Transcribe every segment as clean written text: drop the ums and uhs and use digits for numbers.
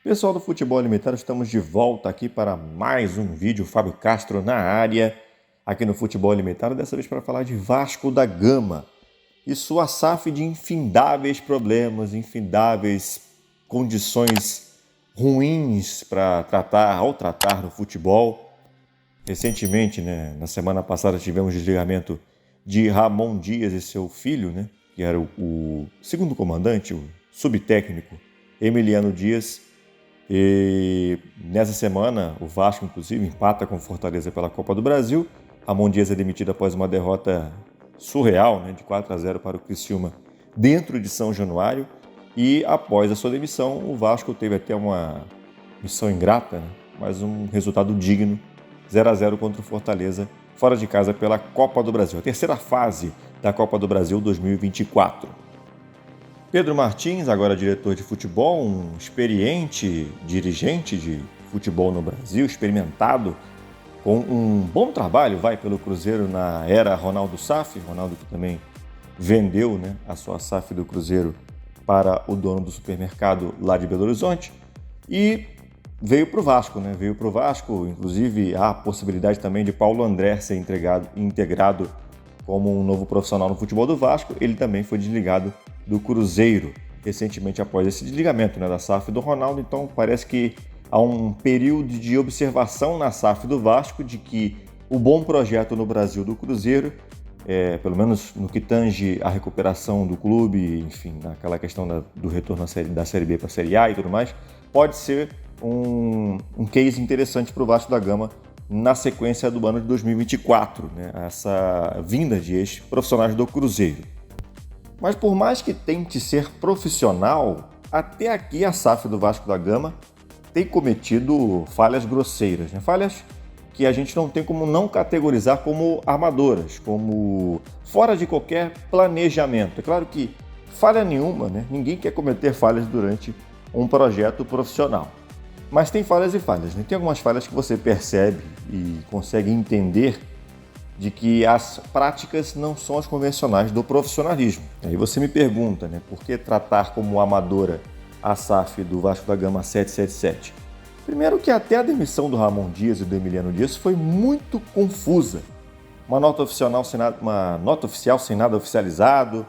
Pessoal do Futebol Limitado, estamos de volta aqui para mais um vídeo. Fábio Castro na área, aqui no Futebol Limitado, dessa vez para falar de Vasco da Gama e sua SAF de infindáveis problemas, infindáveis condições ruins para tratar no futebol. Recentemente, na semana passada, tivemos desligamento de Ramon Dias e seu filho, que era o segundo comandante, o subtécnico Emiliano Dias. E nessa semana, o Vasco, inclusive, empata com Fortaleza pela Copa do Brasil. Ramon Dias é demitido após uma derrota surreal, de 4-0 para o Criciúma, dentro de São Januário. E após a sua demissão, o Vasco teve até uma missão ingrata, mas um resultado digno, 0-0 contra o Fortaleza, fora de casa pela Copa do Brasil. A terceira fase da Copa do Brasil 2024. Pedro Martins, agora diretor de futebol, um experiente dirigente de futebol no Brasil, experimentado, com um bom trabalho, pelo Cruzeiro na era Ronaldo SAF, Ronaldo que também vendeu a sua SAF do Cruzeiro para o dono do supermercado lá de Belo Horizonte, e veio para o Vasco, inclusive há a possibilidade também de Paulo André ser integrado como um novo profissional no futebol do Vasco. Ele também foi desligado do Cruzeiro recentemente após esse desligamento da SAF do Ronaldo. Então parece que há um período de observação na SAF do Vasco de que o bom projeto no Brasil do Cruzeiro, pelo menos no que tange a recuperação do clube, enfim, naquela questão do retorno da Série B para a Série A e tudo mais, pode ser um case interessante para o Vasco da Gama na sequência do ano de 2024, essa vinda de ex-profissionais do Cruzeiro. Mas por mais que tente ser profissional, até aqui a SAF do Vasco da Gama tem cometido falhas grosseiras, falhas que a gente não tem como não categorizar como amadoras, como fora de qualquer planejamento. É claro que falha nenhuma, ninguém quer cometer falhas durante um projeto profissional. Mas tem falhas e falhas, Tem algumas falhas que você percebe e consegue entender de que as práticas não são as convencionais do profissionalismo. Aí você me pergunta, por que tratar como amadora a SAF do Vasco da Gama 777? Primeiro que até a demissão do Ramon Dias e do Emiliano Dias foi muito confusa. Uma nota oficial sem nada oficializado,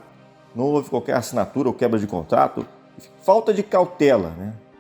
não houve qualquer assinatura ou quebra de contrato, falta de cautela,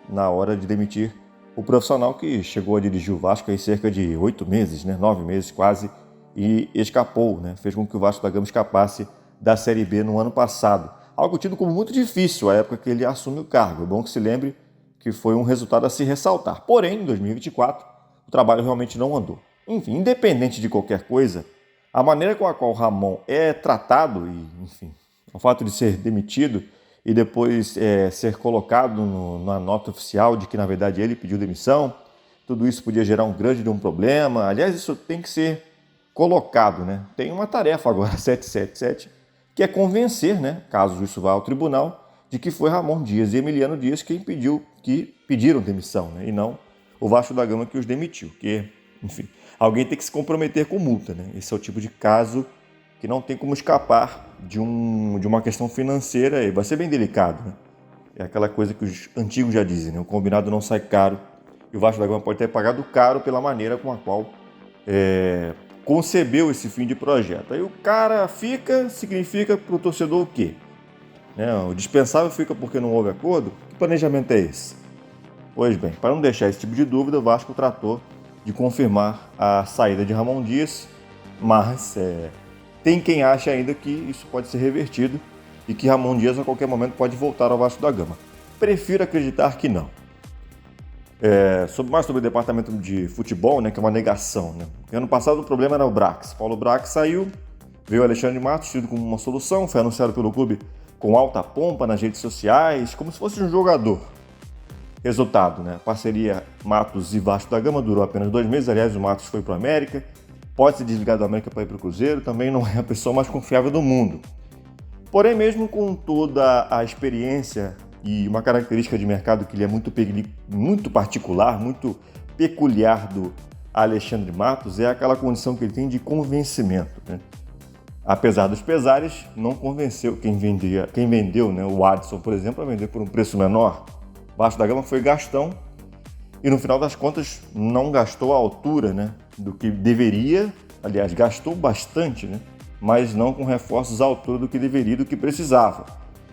na hora de demitir o profissional que chegou a dirigir o Vasco em cerca de 8 meses, 9 meses quase, e escapou, fez com que o Vasco da Gama escapasse da Série B no ano passado. Algo tido como muito difícil à época que ele assume o cargo. É bom que se lembre que foi um resultado a se ressaltar. Porém, em 2024, o trabalho realmente não andou. Enfim, independente de qualquer coisa, a maneira com a qual o Ramon é tratado, e enfim, o fato de ser demitido e depois ser colocado na nota oficial de que, na verdade, ele pediu demissão, tudo isso podia gerar um grande problema. Aliás, isso tem que ser colocado, Tem uma tarefa agora, 777, que é convencer, caso isso vá ao tribunal, de que foi Ramon Dias e Emiliano Dias que pediram demissão, e não o Vasco da Gama que os demitiu. Porque, enfim, alguém tem que se comprometer com multa, Esse é o tipo de caso que não tem como escapar de uma questão financeira, e vai ser bem delicado, É aquela coisa que os antigos já dizem, o combinado não sai caro, e o Vasco da Gama pode ter pagado caro pela maneira com a qual concebeu esse fim de projeto. Aí o cara fica, significa para o torcedor o quê? O dispensável fica porque não houve acordo? Que planejamento é esse? Pois bem, para não deixar esse tipo de dúvida, o Vasco tratou de confirmar a saída de Ramon Dias, mas tem quem acha ainda que isso pode ser revertido e que Ramon Dias a qualquer momento pode voltar ao Vasco da Gama. Prefiro acreditar que não. Mais sobre o departamento de futebol, que é uma negação. Ano passado o problema era o Brax. Paulo Brax saiu, veio Alexandre Matos, tido como uma solução, foi anunciado pelo clube com alta pompa nas redes sociais, como se fosse um jogador. Resultado, parceria Matos e Vasco da Gama durou apenas 2 meses. Aliás, o Matos foi para o América, pode ser desligado do América para ir para o Cruzeiro, também não é a pessoa mais confiável do mundo. Porém, mesmo com toda a experiência e uma característica de mercado que ele é muito particular, muito peculiar do Alexandre Matos, é aquela condição que ele tem de convencimento. Apesar dos pesares, não convenceu quem vendeu, o Adson, por exemplo, a vender por um preço menor. Vasco da Gama foi Gastão e no final das contas não gastou a altura, né, do que deveria. Aliás, gastou bastante, né, mas não com reforços à altura do que deveria, do que precisava.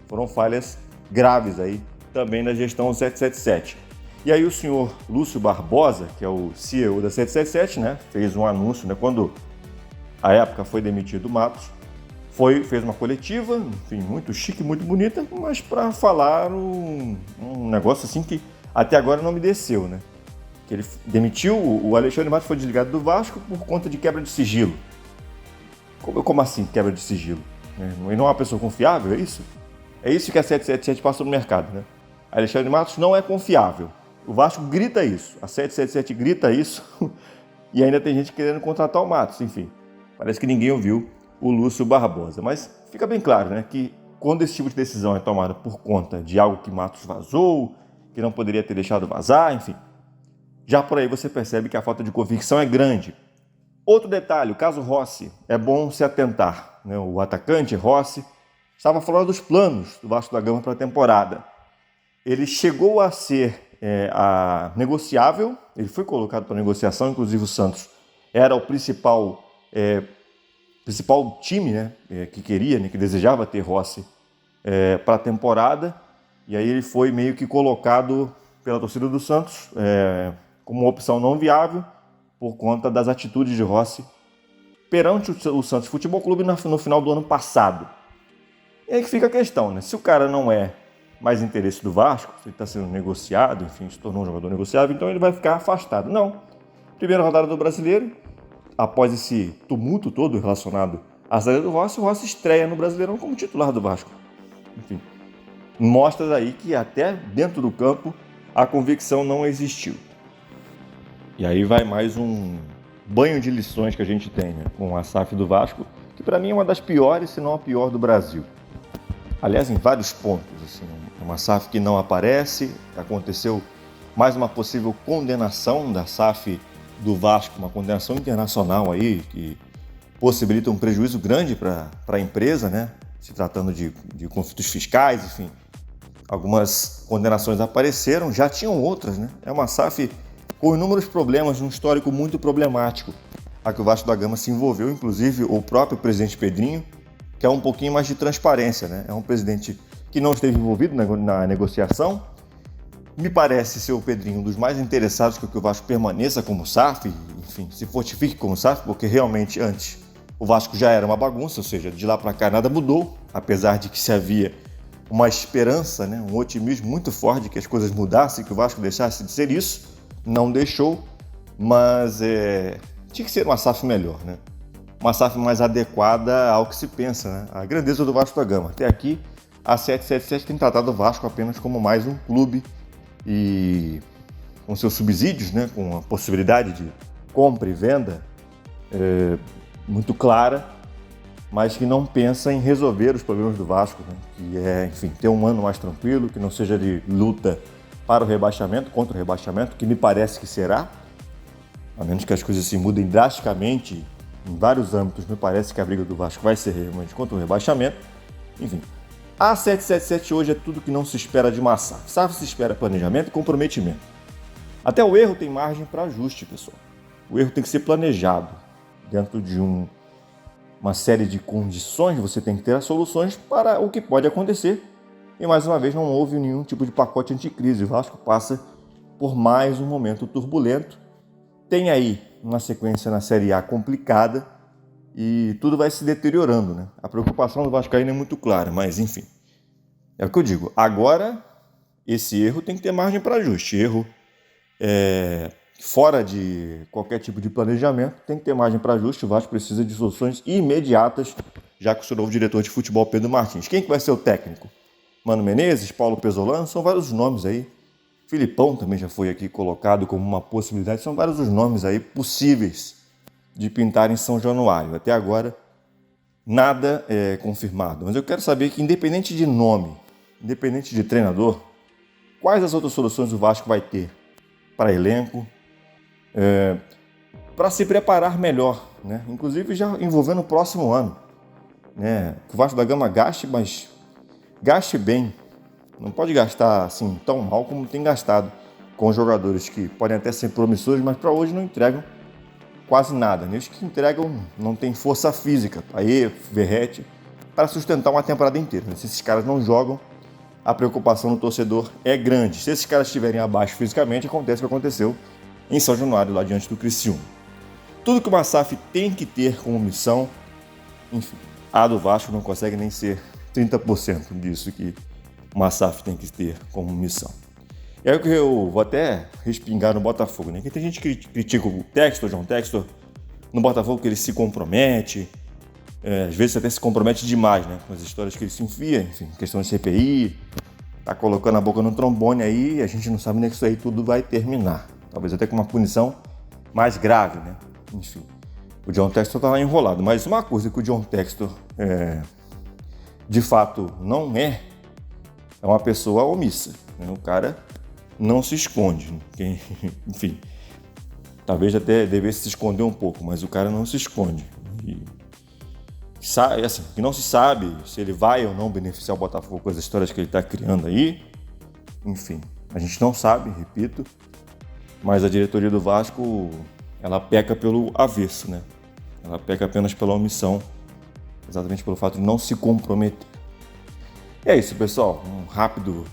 Foram falhas graves aí também na gestão 777. E aí o senhor Lúcio Barbosa, que é o CEO da 777, né, fez um anúncio, né, quando à época foi demitido o Matos, fez uma coletiva, enfim, muito chique, muito bonita, mas para falar um negócio assim que até agora não me desceu, né? Que ele demitiu, o Alexandre Matos foi desligado do Vasco por conta de quebra de sigilo. Como assim quebra de sigilo? E não é uma pessoa confiável, é isso? É isso que a 777 passou no mercado, né? Alexandre Matos não é confiável. O Vasco grita isso, a 777 grita isso e ainda tem gente querendo contratar o Matos, enfim. Parece que ninguém ouviu o Lúcio Barbosa. Mas fica bem claro, né, que quando esse tipo de decisão é tomada por conta de algo que Matos vazou, que não poderia ter deixado vazar, enfim, já por aí você percebe que a falta de convicção é grande. Outro detalhe, o caso Rossi, é bom se atentar, né? O atacante Rossi estava fora dos planos do Vasco da Gama para a temporada. Ele chegou a ser negociável, ele foi colocado para negociação, inclusive o Santos era o principal time, né, que queria, né, que desejava ter Rossi para a temporada, e aí ele foi meio que colocado pela torcida do Santos como uma opção não viável por conta das atitudes de Rossi perante o Santos Futebol Clube no final do ano passado. E aí que fica a questão, né? Se o cara não é mais interesse do Vasco, se ele está sendo negociado, enfim, se tornou um jogador negociável, então ele vai ficar afastado. Não. Primeira rodada do Brasileiro, após esse tumulto todo relacionado à saída do Rossi, o Rossi estreia no Brasileirão como titular do Vasco. Enfim, mostra aí que até dentro do campo a convicção não existiu. E aí vai mais um banho de lições que a gente tem, né, com a SAF do Vasco, que para mim é uma das piores, se não a pior do Brasil. Aliás, em vários pontos, assim, uma SAF que não aparece, aconteceu mais uma possível condenação da SAF do Vasco, uma condenação internacional aí, que possibilita um prejuízo grande para a empresa, né? Se tratando de conflitos fiscais, enfim. Algumas condenações apareceram, já tinham outras, né? É uma SAF com inúmeros problemas, num histórico muito problemático, a que o Vasco da Gama se envolveu, inclusive o próprio presidente Pedrinho, que é um pouquinho mais de transparência, né? É um presidente que não esteve envolvido na negociação. Me parece ser o Pedrinho um dos mais interessados que o Vasco permaneça como SAF, enfim, se fortifique como SAF, porque realmente antes o Vasco já era uma bagunça, ou seja, de lá para cá nada mudou, apesar de que se havia uma esperança, né, um otimismo muito forte de que as coisas mudassem, que o Vasco deixasse de ser isso, não deixou, mas tinha que ser uma SAF melhor, né? Uma SAF mais adequada ao que se pensa, né? A grandeza do Vasco da Gama. Até aqui, a 777 tem tratado o Vasco apenas como mais um clube e com seus subsídios, né? Com a possibilidade de compra e venda muito clara, mas que não pensa em resolver os problemas do Vasco, né? Que é, enfim, ter um ano mais tranquilo, que não seja de luta para o rebaixamento, contra o rebaixamento, que me parece que será, a menos que as coisas se mudem drasticamente em vários âmbitos, me parece que a briga do Vasco vai ser realmente contra o rebaixamento. Enfim, a 777 hoje é tudo que não se espera de uma SAF. SAF se espera planejamento e comprometimento. Até o erro tem margem para ajuste, pessoal. O erro tem que ser planejado. Dentro de uma série de condições, você tem que ter as soluções para o que pode acontecer. E mais uma vez, não houve nenhum tipo de pacote anticrise. O Vasco passa por mais um momento turbulento. Tem aí uma sequência na Série A complicada e tudo vai se deteriorando, né? A preocupação do vascaíno é muito clara, mas enfim. É o que eu digo. Agora, esse erro tem que ter margem para ajuste. Erro fora de qualquer tipo de planejamento tem que ter margem para ajuste. O Vasco precisa de soluções imediatas, já que o seu novo diretor de futebol, Pedro Martins. Quem que vai ser o técnico? Mano Menezes, Paulo Pesolano, são vários nomes aí. Filipão também já foi aqui colocado como uma possibilidade. São vários os nomes aí possíveis de pintar em São Januário. Até agora, nada é confirmado. Mas eu quero saber que, independente de nome, independente de treinador, quais as outras soluções o Vasco vai ter para elenco, para se preparar melhor, né? Inclusive já envolvendo o próximo ano, né? Que o Vasco da Gama gaste, mas gaste bem. Não pode gastar assim tão mal como tem gastado com jogadores que podem até ser promissores, mas para hoje não entregam quase nada. Os que entregam não tem força física, aí Verratti, para sustentar uma temporada inteira. Se esses caras não jogam, a preocupação do torcedor é grande. Se esses caras estiverem abaixo fisicamente, acontece o que aconteceu em São Januário, lá diante do Criciúma. Tudo que uma SAF tem que ter como missão, enfim, a do Vasco não consegue nem ser 30% disso que uma SAF tem que ter como missão. É o que eu vou até respingar no Botafogo, né? Que tem gente que critica o Textor, João Textor, no Botafogo, que ele se compromete, às vezes até se compromete demais, né? Com as histórias que ele se enfia, enfim, questão de CPI, tá colocando a boca no trombone aí, e a gente não sabe nem que isso aí tudo vai terminar. Talvez até com uma punição mais grave, né? Enfim, o John Textor tá lá enrolado, mas uma coisa que o John Textor de fato não é uma pessoa omissa, né? O cara não se esconde, enfim, talvez até devesse se esconder um pouco, mas o cara não se esconde. E assim, que não se sabe se ele vai ou não beneficiar o Botafogo com as histórias que ele está criando aí. Enfim, a gente não sabe, repito, mas a diretoria do Vasco, ela peca pelo avesso, né? Ela peca apenas pela omissão, exatamente pelo fato de não se comprometer. E é isso, pessoal, um rápido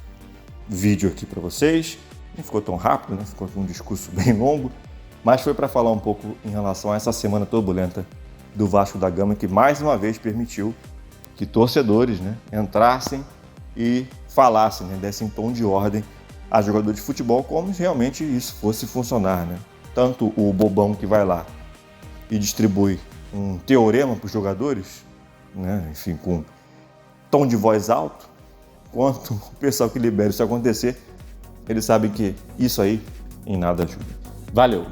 vídeo aqui para vocês. Não ficou tão rápido, né? Ficou com um discurso bem longo, mas foi para falar um pouco em relação a essa semana turbulenta do Vasco da Gama, que mais uma vez permitiu que torcedores, né, entrassem e falassem, né, dessem tom de ordem a jogador de futebol, como se realmente isso fosse funcionar, né? Tanto o bobão que vai lá e distribui um teorema para os jogadores, né, enfim, com tom de voz alto, quanto o pessoal que libera isso acontecer, eles sabem que isso aí em nada ajuda. Valeu!